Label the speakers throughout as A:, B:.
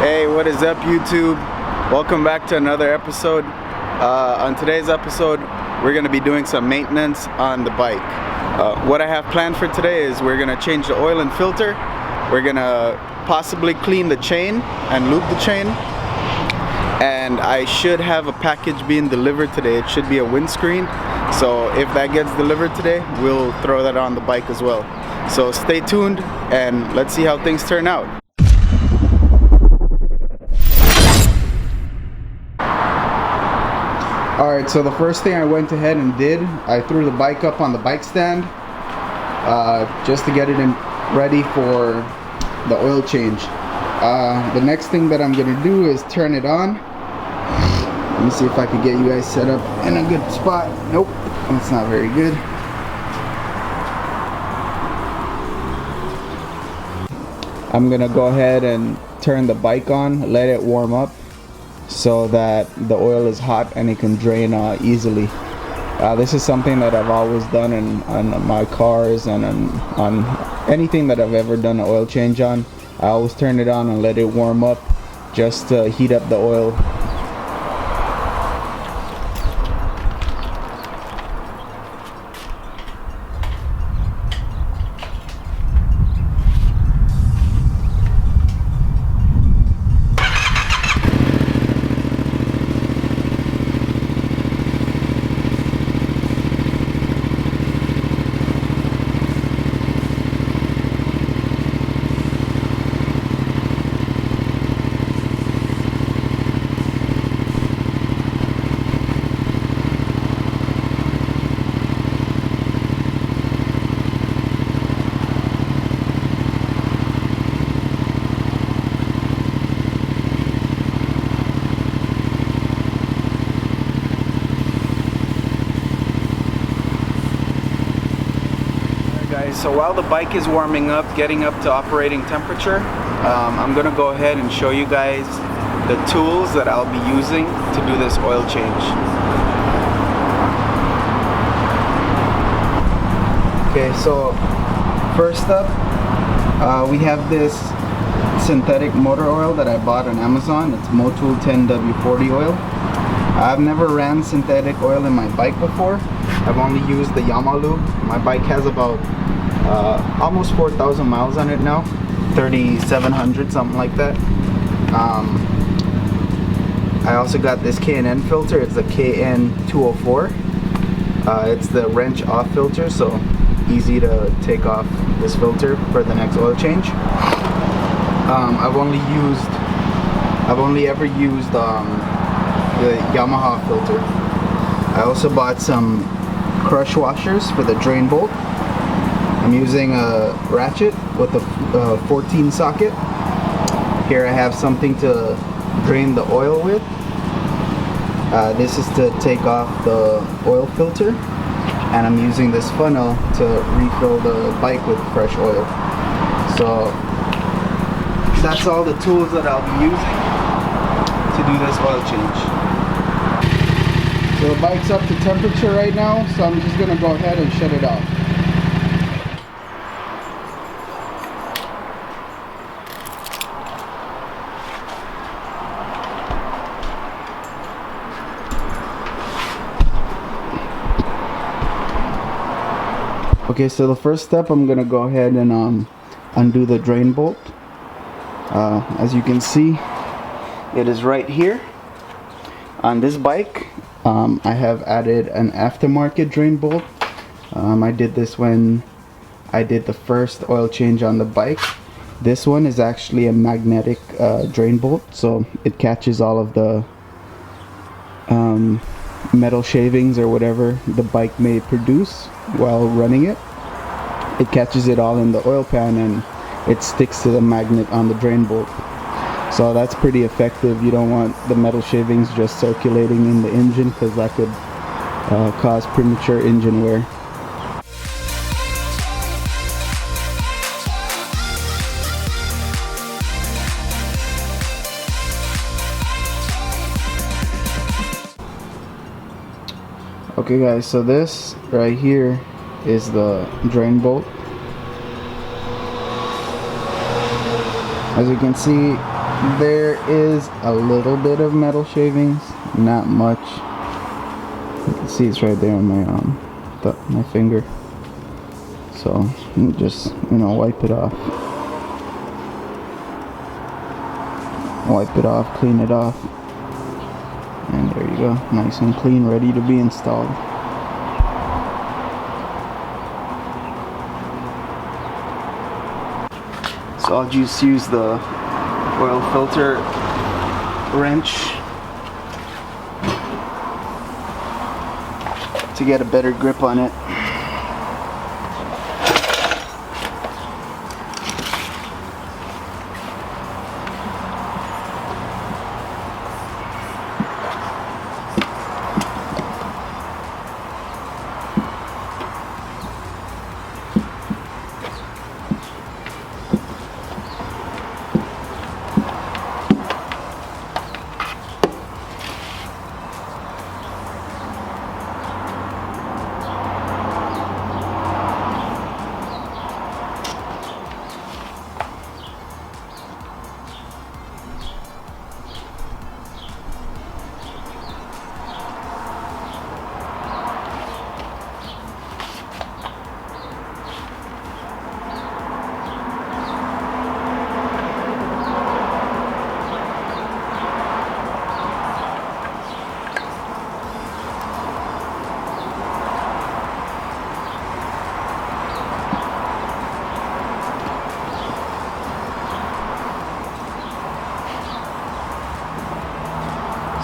A: Hey, what is up, YouTube? Welcome back to another episode. On today's episode, we're going to be doing some maintenance on the bike. What I have planned for today is we're going to change the oil and filter. We're going to possibly clean the chain and lube the chain. And I should have a package being delivered today. It should be a windscreen. So if that gets delivered today, we'll throw that on the bike as well. So stay tuned and let's see how things turn out. Alright, so the first thing I went ahead and did, I threw the bike up on the bike stand just to get it ready for the oil change. The next thing that I'm going to do is turn it on. Let me see if I can get you guys set up in a good spot. Nope, that's not very good. I'm going to go ahead and turn the bike on, let it warm up, so that the oil is hot and it can drain easily. This is something that I've always done on my cars and on anything that I've ever done an oil change on. I always turn it on and let it warm up just to heat up the oil. So while the bike is warming up, getting up to operating temperature, I'm going to go ahead and show you guys the tools that I'll be using to do this oil change. Okay, so first up, we have this synthetic motor oil that I bought on Amazon. It's Motul 10W40 oil. I've never ran synthetic oil in my bike before. I've only used the Yamaha lube. My bike has about almost 4,000 miles on it now, 3,700, something like that. I also got this K&N filter. It's a KN204. It's the wrench off filter, so easy to take off this filter for the next oil change. I've only ever used the Yamaha filter. I also bought some crush washers for the drain bolt. I'm using a ratchet with a 14 socket. Here I have something to drain the oil with. This is to take off the oil filter, and I'm using this funnel to refill the bike with fresh oil. So that's all the tools that I'll be using to do this oil change. So the bike's up to temperature right now, so I'm just going to go ahead and shut it off. Okay, so the first step, I'm going to go ahead and undo the drain bolt. As you can see, it is right here. On this bike, I have added an aftermarket drain bolt. I did this when I did the first oil change on the bike. This one is actually a magnetic drain bolt, so it catches all of the metal shavings or whatever the bike may produce while running it. It catches it all in the oil pan and it sticks to the magnet on the drain bolt. So that's pretty effective. You don't want the metal shavings just circulating in the engine, because that could cause premature engine wear. Okay guys, so this right here is the drain bolt. As you can see, There is a little bit of metal shavings, not much. You can see it's right there on my finger. So just, you know, wipe it off. Wipe it off, clean it off. And there you go, nice and clean, ready to be installed. So I'll just use the oil filter wrench to get a better grip on it.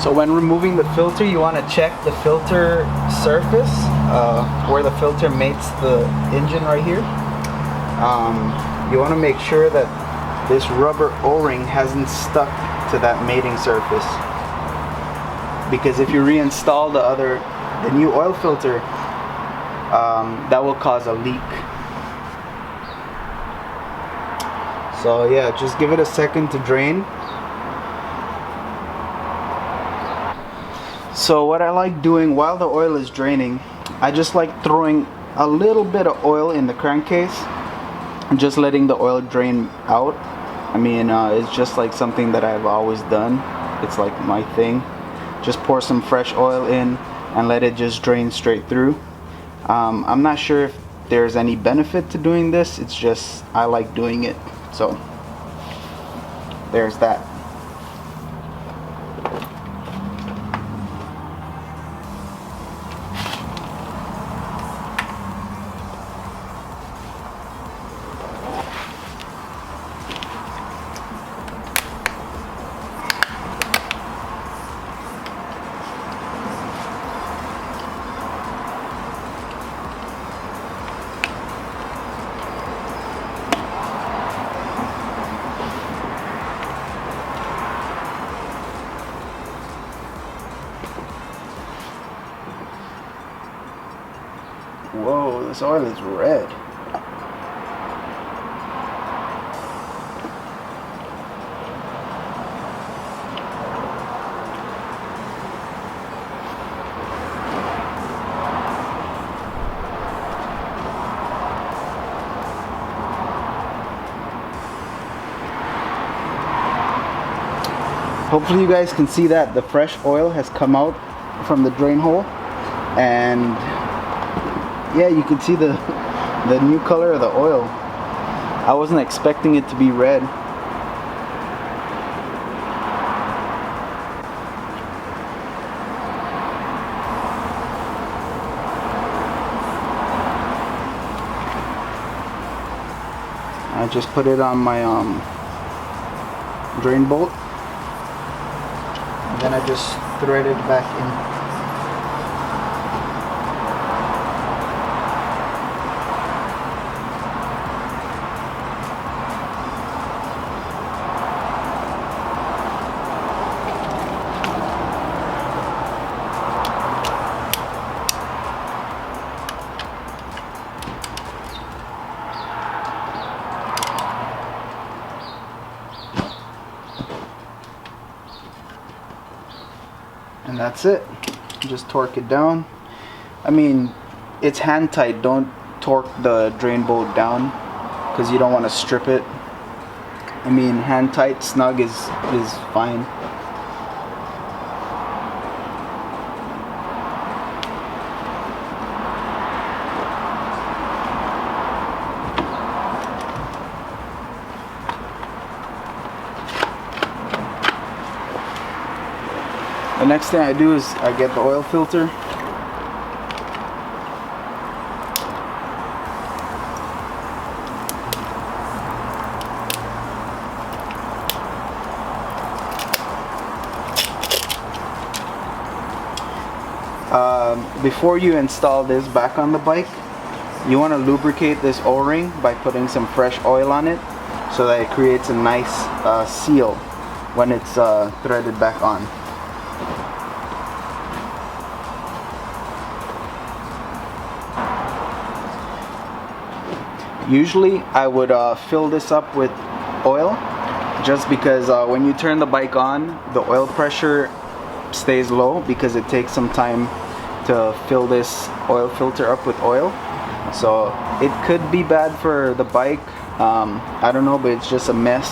A: So when removing the filter, you want to check the filter surface, where the filter mates the engine right here. You want to make sure that this rubber O-ring hasn't stuck to that mating surface, because if you reinstall the new oil filter, that will cause a leak. So yeah, just give it a second to drain. So what I like doing while the oil is draining, I just like throwing a little bit of oil in the crankcase and just letting the oil drain out. I mean, it's just like something that I've always done. It's like my thing. Just pour some fresh oil in and let it just drain straight through. I'm not sure if there's any benefit to doing this. It's just I like doing it. So there's that. Whoa, this oil is red. Hopefully you guys can see that the fresh oil has come out from the drain hole, and yeah, you can see the new color of the oil. I wasn't expecting it to be red. I just put it on my drain bolt, and then I just thread it back in. And that's it. Just torque it down. I mean, it's hand tight. Don't torque the drain bolt down because you don't want to strip it. I mean, hand tight snug is fine. The next thing I do is I get the oil filter. Before you install this back on the bike, you want to lubricate this O-ring by putting some fresh oil on it so that it creates a nice seal when it's threaded back on. Usually I would fill this up with oil just because when you turn the bike on, the oil pressure stays low because it takes some time to fill this oil filter up with oil. So it could be bad for the bike, I don't know, but it's just a mess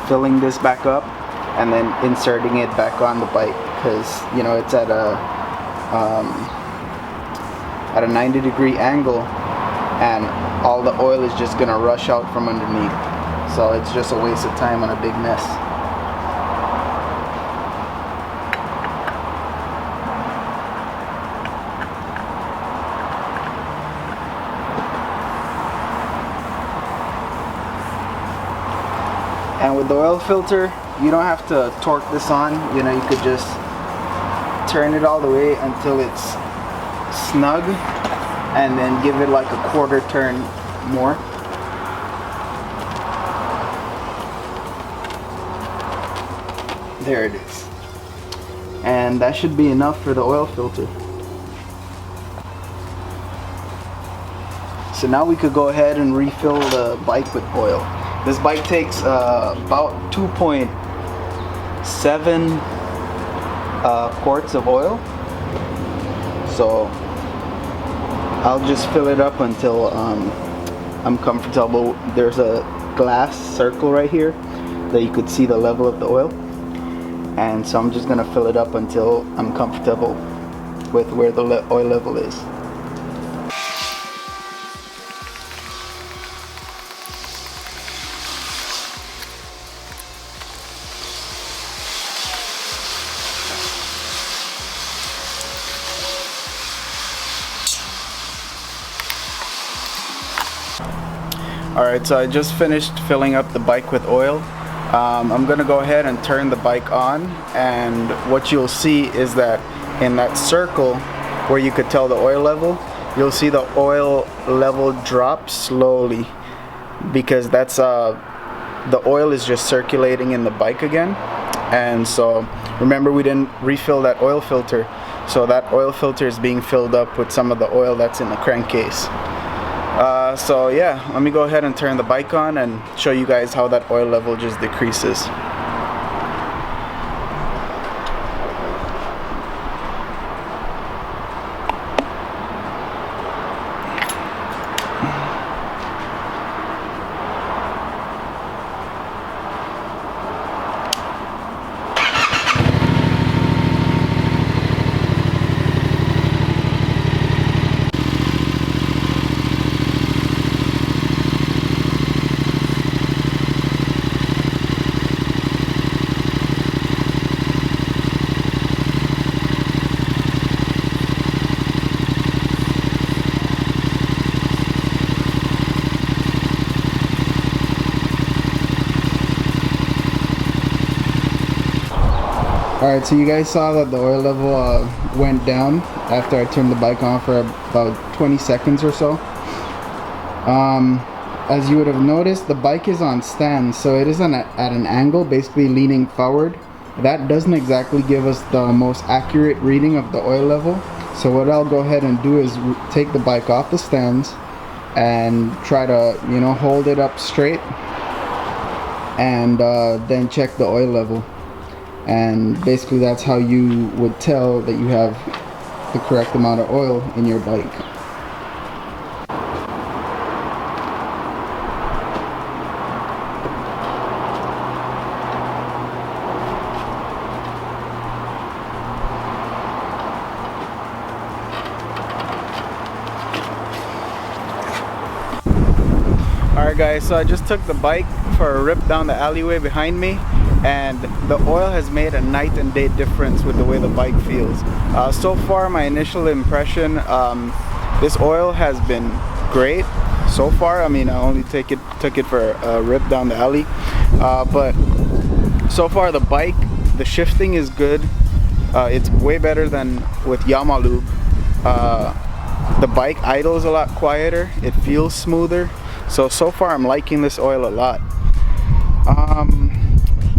A: filling this back up and then inserting it back on the bike because, you know, it's at a 90-degree angle and all the oil is just gonna rush out from underneath. So it's just a waste of time and a big mess. And with the oil filter, you don't have to torque this on. You know, you could just turn it all the way until it's snug and then give it like a quarter turn more. There it is. And that should be enough for the oil filter. So now we could go ahead and refill the bike with oil. This bike takes about 2.7 quarts of oil. So I'll just fill it up until I'm comfortable. There's a glass circle right here that you could see the level of the oil. And so I'm just gonna fill it up until I'm comfortable with where the oil level is. Alright, so I just finished filling up the bike with oil. I'm gonna go ahead and turn the bike on, and what you'll see is that in that circle where you could tell the oil level, you'll see the oil level drop slowly because that's the oil is just circulating in the bike again. And so remember, we didn't refill that oil filter, so that oil filter is being filled up with some of the oil that's in the crankcase. So yeah, let me go ahead and turn the bike on and show you guys how that oil level just decreases. Alright, so you guys saw that the oil level went down after I turned the bike on for about 20 seconds or so. As you would have noticed, the bike is on stands, so it is at an angle, basically leaning forward. That doesn't exactly give us the most accurate reading of the oil level. So what I'll go ahead and do is take the bike off the stands and try to, you know, hold it up straight and then check the oil level. And basically that's how you would tell that you have the correct amount of oil in your bike. guys, so I just took the bike for a rip down the alleyway behind me, and the oil has made a night and day difference with the way the bike feels. So far, my initial impression, this oil has been great so far. I mean, I only took it for a rip down the alley, but so far the bike, the shifting is good. It's way better than with Yamaha lube. The bike idles a lot quieter, it feels smoother. So far I'm liking this oil a lot.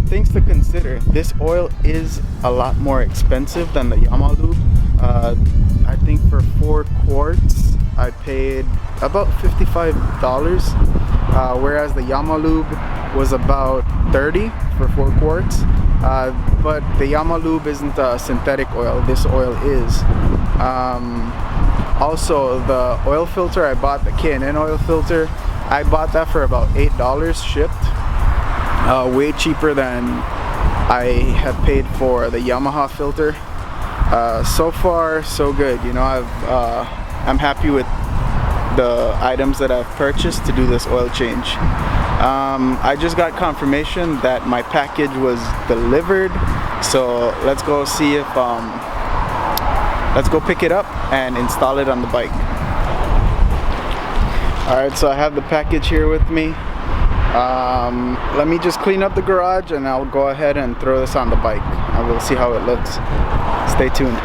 A: Things to consider: this oil is a lot more expensive than the Yamaha lube. I think for 4 quarts I paid about $55, whereas the Yamaha lube was about $30 for 4 quarts. But the Yamaha lube isn't a synthetic oil, this oil is. Also, the oil filter I bought, the K&N oil filter, I bought that for about $8 shipped. Way cheaper than I have paid for the Yamaha filter. So far so good, you know. I'm happy with the items that I've purchased to do this oil change. I just got confirmation that my package was delivered, so let's go see if let's go pick it up and install it on the bike. Alright, so I have the package here with me. Let me just clean up the garage and I'll go ahead and throw this on the bike and we'll see how it looks. Stay tuned.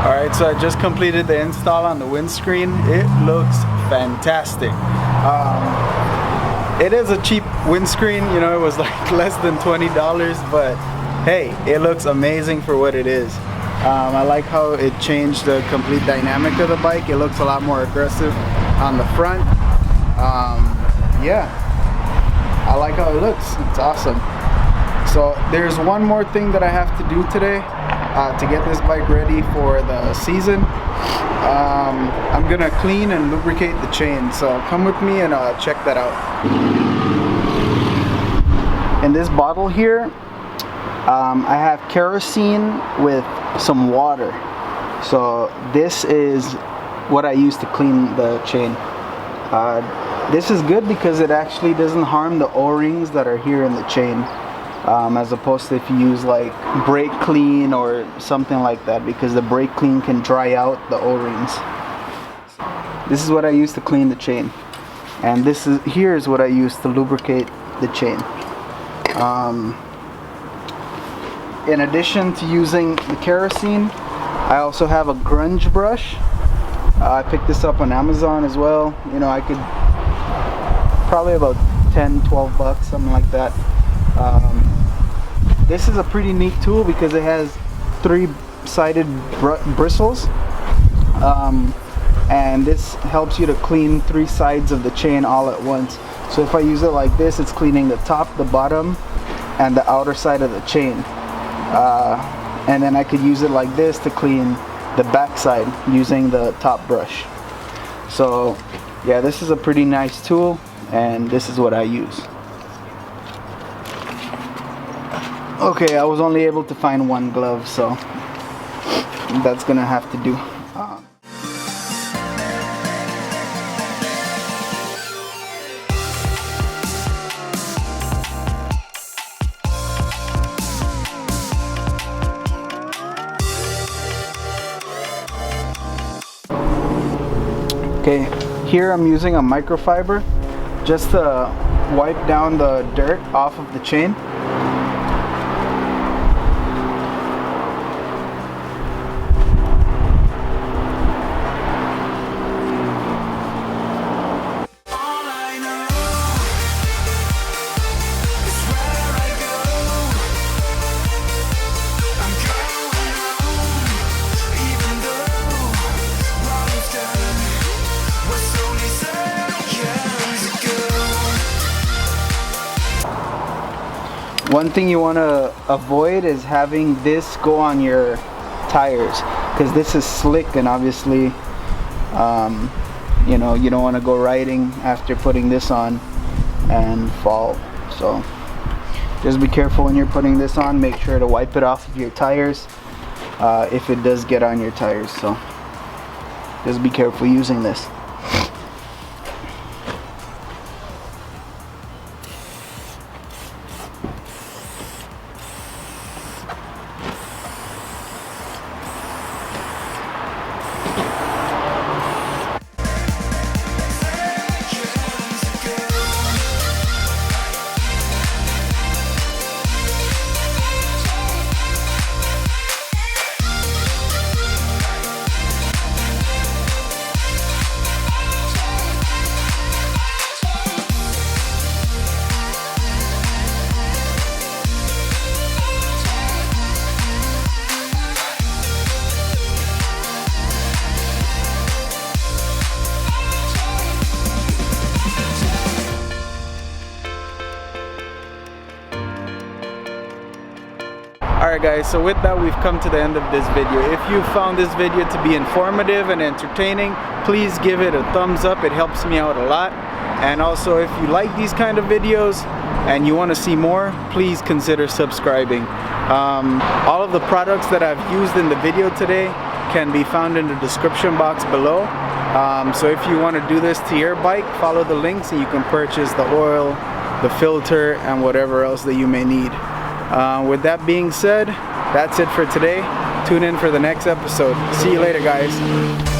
A: Alright, so I just completed the install on the windscreen. It looks fantastic. It is a cheap windscreen, you know, it was like less than $20, but hey, it looks amazing for what it is. I like how it changed the complete dynamic of the bike. It looks a lot more aggressive on the front. Yeah, I like how it looks. It's awesome. So there's one more thing that I have to do today to get this bike ready for the season. I'm gonna clean and lubricate the chain, so come with me and check that out. In this bottle here, I have kerosene with some water. So this is what I use to clean the chain. This is good because it actually doesn't harm the O-rings that are here in the chain, as opposed to if you use like brake clean or something like that, because the brake clean can dry out the O-rings. This is what I use to clean the chain, and here is what I use to lubricate the chain. In addition to using the kerosene, I also have a grunge brush. I picked this up on Amazon as well. You know, I could probably about 10-12 bucks, something like that. This is a pretty neat tool because it has 3-sided bristles, and this helps you to clean 3 sides of the chain all at once. So if I use it like this, it's cleaning the top, the bottom, and the outer side of the chain. And then I could use it like this to clean the back side using the top brush. So yeah, this is a pretty nice tool, and this is what I use. Okay, I was only able to find 1 glove, so that's gonna have to do. Okay, here I'm using a microfiber just to wipe down the dirt off of the chain. One thing you want to avoid is having this go on your tires, because this is slick, and obviously you know, you don't want to go riding after putting this on and fall. So just be careful when you're putting this on. Make sure to wipe it off of your tires if it does get on your tires. So just be careful using this. Alright guys, so with that we've come to the end of this video. If you found this video to be informative and entertaining, please give it a thumbs up. It helps me out a lot. And also, if you like these kind of videos and you want to see more, please consider subscribing. All of the products that I've used in the video today can be found in the description box below. So if you want to do this to your bike, follow the links and you can purchase the oil, the filter, and whatever else that you may need. With that being said, that's it for today. Tune in for the next episode. See you later, guys.